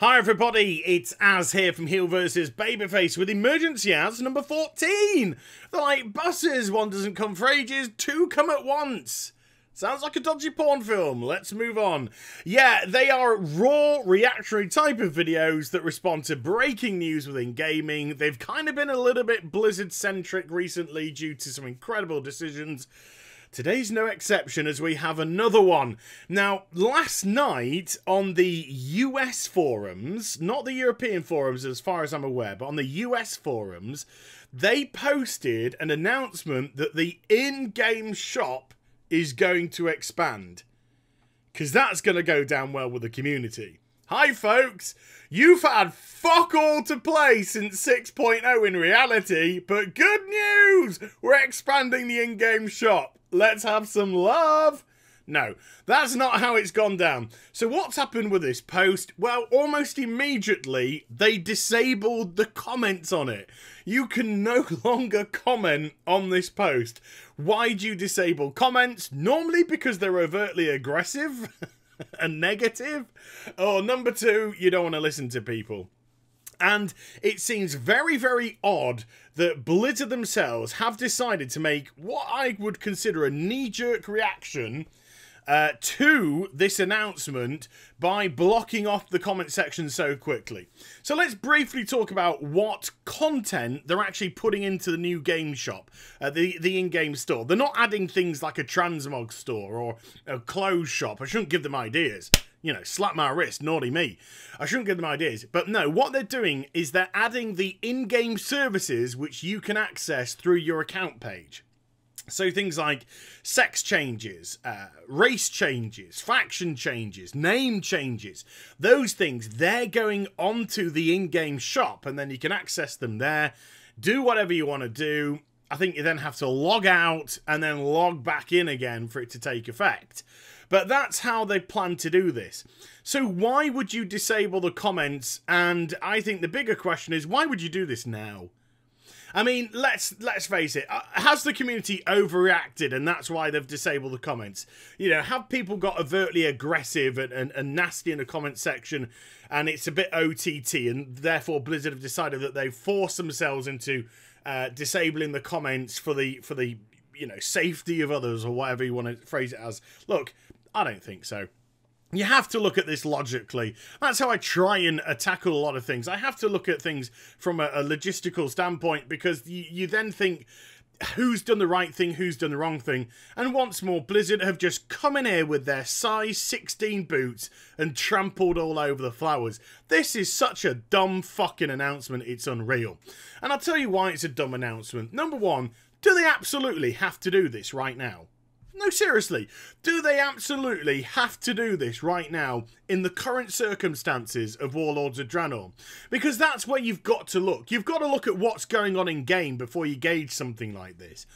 Hi everybody, it's Az here from Heel vs Babyface with Emergency Az number 14. They're like buses, one doesn't come for ages, two come at once. Sounds like a dodgy porn film, let's move on. Yeah, they are raw, reactionary type of videos that respond to breaking news within gaming. They've kind of been a little bit Blizzard-centric recently due to some incredible decisions. Today's no exception as we have another one. Now, last night on the US forums, not the European forums as far as I'm aware, but on the US forums, they posted an announcement that the in-game shop is going to expand. Because that's going to go down well with the community. Hi folks, you've had fuck all to play since 6.0 in reality, but good news, we're expanding the in-game shop. Let's have some love. No, that's not how it's gone down. So what's happened with this post? Well, almost immediately, they disabled the comments on it. You can no longer comment on this post. Why do you disable comments? Normally because they're overtly aggressive and negative. Or number two, you don't want to listen to people. And it seems very, very odd that Blizzard themselves have decided to make what I would consider a knee-jerk reaction to this announcement by blocking off the comment section so quickly. So let's briefly talk about what content they're actually putting into the new game shop, the in-game store. They're not adding things like a transmog store or a clothes shop. I shouldn't give them ideas. You know, slap my wrist, naughty me. I shouldn't give them ideas. But no, what they're doing is they're adding the in-game services which you can access through your account page. So things like sex changes, race changes, faction changes, name changes, those things, they're going onto the in-game shop and then you can access them there, do whatever you want to do. I think you then have to log out and then log back in again for it to take effect. But that's how they plan to do this. So why would you disable the comments? And I think the bigger question is, why would you do this now? I mean, let's face it. Has the community overreacted and that's why they've disabled the comments? You know, have people got overtly aggressive and nasty in the comment section and it's a bit OTT and therefore Blizzard have decided that they've forced themselves into disabling the comments for the you know, safety of others or whatever you want to phrase it as. Look, I don't think so. You have to look at this logically. That's how I try and tackle a lot of things. I have to look at things from a logistical standpoint because you then think, who's done the right thing, who's done the wrong thing. And once more, Blizzard have just come in here with their size 16 boots and trampled all over the flowers. This is such a dumb fucking announcement, it's unreal. And I'll tell you why it's a dumb announcement. Number one, do they absolutely have to do this right now? No, seriously, do they absolutely have to do this right now in the current circumstances of Warlords of Draenor? Because that's where you've got to look. You've got to look at what's going on in game before you gauge something like this.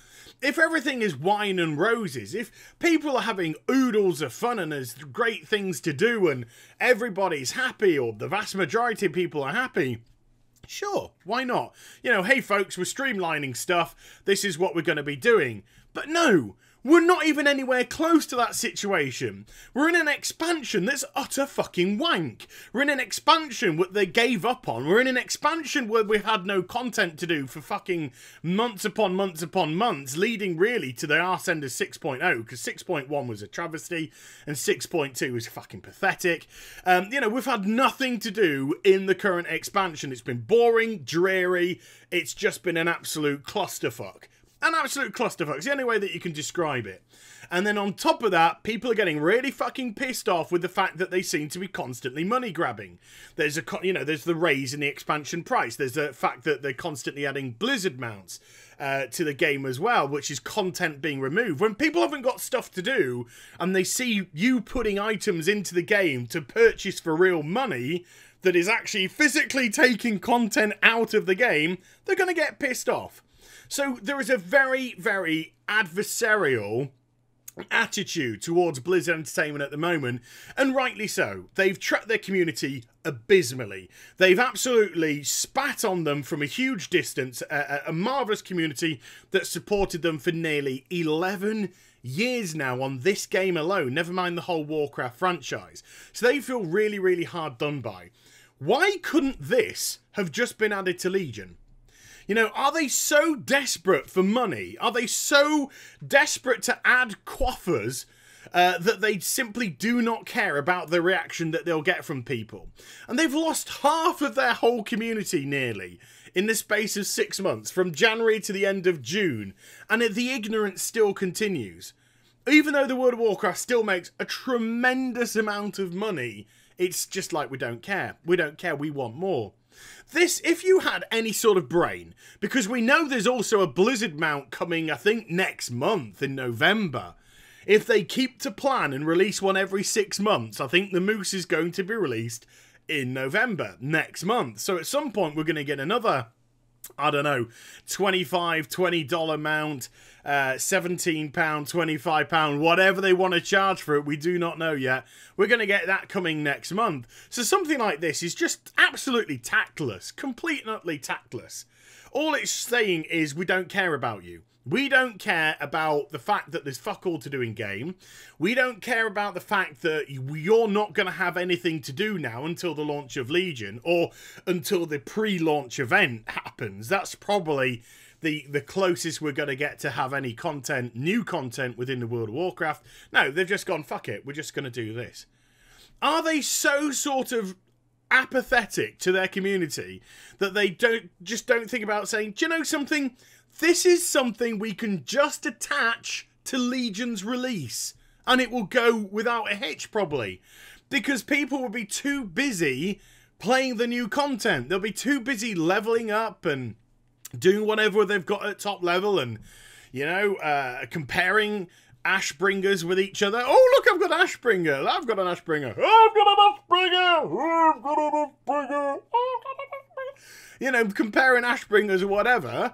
If everything is wine and roses, if people are having oodles of fun and there's great things to do and everybody's happy or the vast majority of people are happy, sure, why not? You know, hey folks, we're streamlining stuff, this is what we're going to be doing. But no, we're not even anywhere close to that situation. We're in an expansion that's utter fucking wank. We're in an expansion that they gave up on. We're in an expansion where we've had no content to do for fucking months upon months upon months, leading really to the arse end of 6.0, because 6.1 was a travesty, and 6.2 was fucking pathetic. You know, we've had nothing to do in the current expansion. It's been boring, dreary, it's just been an absolute clusterfuck. An absolute clusterfuck. It's the only way that you can describe it. And then on top of that, people are getting really fucking pissed off with the fact that they seem to be constantly money grabbing. There's there's the raise in the expansion price. There's the fact that they're constantly adding Blizzard mounts to the game as well, which is content being removed. When people haven't got stuff to do and they see you putting items into the game to purchase for real money that is actually physically taking content out of the game, they're going to get pissed off. So there is a very, very adversarial attitude towards Blizzard Entertainment at the moment, and rightly so. They've trapped their community abysmally. They've absolutely spat on them from a huge distance, a marvellous community that supported them for nearly 11 years now on this game alone, never mind the whole Warcraft franchise. So they feel really, really hard done by. Why couldn't this have just been added to Legion? You know, are they so desperate for money? Are they so desperate to add quaffers that they simply do not care about the reaction that they'll get from people? And they've lost half of their whole community nearly in the space of 6 months, from January to the end of June, and the ignorance still continues. Even though the World of Warcraft still makes a tremendous amount of money, it's just like, we don't care. We don't care, we want more. This, if you had any sort of brain, because we know there's also a Blizzard mount coming, I think, next month in November. If they keep to plan and release one every 6 months, I think the Moose is going to be released in November next month. So at some point we're going to get another, I don't know, $20 mount, £17, £25, whatever they want to charge for it, we do not know yet. We're going to get that coming next month. So something like this is just absolutely tactless, completely tactless. All it's saying is, we don't care about you. We don't care about the fact that there's fuck all to do in game. We don't care about the fact that you're not going to have anything to do now until the launch of Legion, or until the pre-launch event happens. That's probably the closest we're going to get to have any content, new content within the World of Warcraft. No, they've just gone, fuck it, we're just going to do this. Are they so sort of apathetic to their community that they don't think about saying, do you know something? This is something we can just attach to Legion's release, and it will go without a hitch, probably, because people will be too busy playing the new content. They'll be too busy leveling up and doing whatever they've got at top level, and, you know, comparing Ashbringers with each other. Oh, look, I've got Ashbringer. I've got an Ashbringer. I've got an Ashbringer. I've got an Ashbringer. You know, comparing Ashbringers or whatever.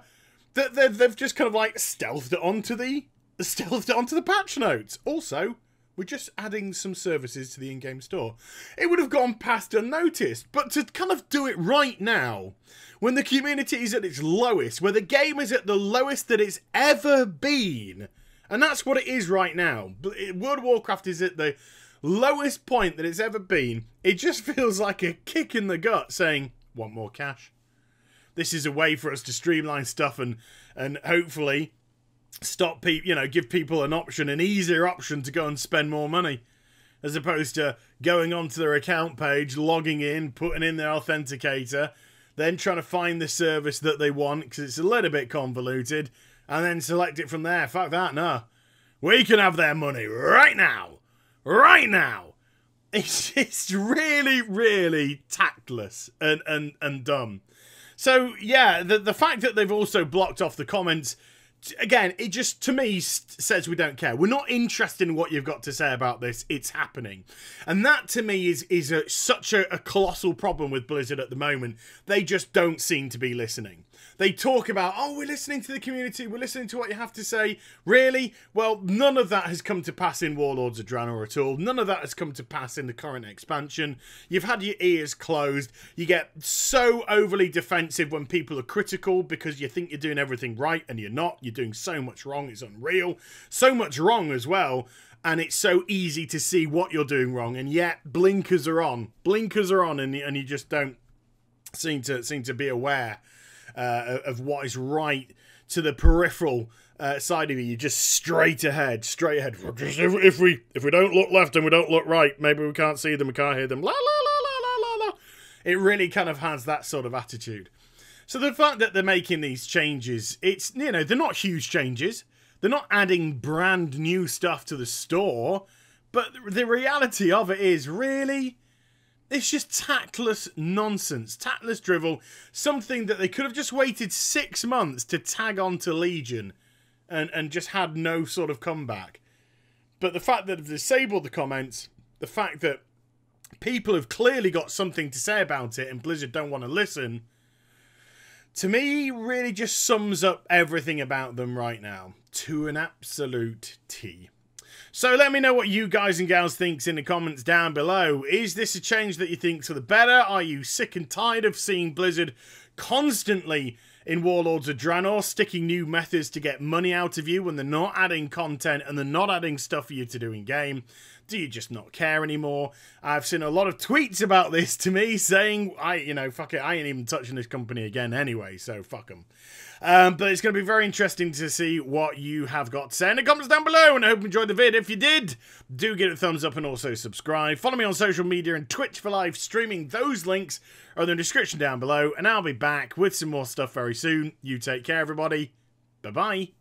They've just kind of like stealthed it onto the patch notes. Also, we're just adding some services to the in-game store. It would have gone past unnoticed, but to kind of do it right now, when the community is at its lowest, where the game is at the lowest that it's ever been, and that's what it is right now. World of Warcraft is at the lowest point that it's ever been. It just feels like a kick in the gut saying, want more cash? This is a way for us to streamline stuff and hopefully stop people, you know, give people an option, an easier option to go and spend more money, as opposed to going onto their account page, logging in, putting in their authenticator, then trying to find the service that they want because it's a little bit convoluted, and then select it from there. Fuck that, no. We can have their money right now. Right now. It's really, really tactless and dumb. So, yeah, the fact that they've also blocked off the comments, again, it just, to me, says we don't care. We're not interested in what you've got to say about this. It's happening. And that, to me, is such a colossal problem with Blizzard at the moment. They just don't seem to be listening. They talk about, oh, we're listening to the community, we're listening to what you have to say. Really? Well, none of that has come to pass in Warlords of Draenor at all. None of that has come to pass in the current expansion. You've had your ears closed. You get so overly defensive when people are critical because you think you're doing everything right and you're not. You're doing so much wrong, it's unreal. So much wrong as well. And it's so easy to see what you're doing wrong, and yet blinkers are on. Blinkers are on, and you just don't seem to be aware of what is right to the peripheral side of you. You're just straight ahead. If we don't look left and we don't look right, maybe we can't see them, we can't hear them. La la la la la la. It really kind of has that sort of attitude. So the fact that they're making these changes, it's, you know, they're not huge changes. They're not adding brand new stuff to the store, but the reality of it is, really, it's just tactless nonsense, tactless drivel, something that they could have just waited 6 months to tag on to Legion and just had no sort of comeback. But the fact that they've disabled the comments, the fact that people have clearly got something to say about it and Blizzard don't want to listen, to me, really just sums up everything about them right now to an absolute T. So let me know what you guys and gals think in the comments down below. Is this a change that you think's for the better? Are you sick and tired of seeing Blizzard constantly in Warlords of Draenor sticking new methods to get money out of you when they're not adding content and they're not adding stuff for you to do in game? Do you just not care anymore? I've seen a lot of tweets about this to me saying, fuck it, I ain't even touching this company again anyway, so fuck them. But it's going to be very interesting to see what you have got to say in the comments down below, and I hope you enjoyed the vid. If you did, do give it a thumbs up and also subscribe. Follow me on social media and Twitch for live streaming. Those links are in the description down below, and I'll be back with some more stuff very soon. You take care, everybody. Bye-bye.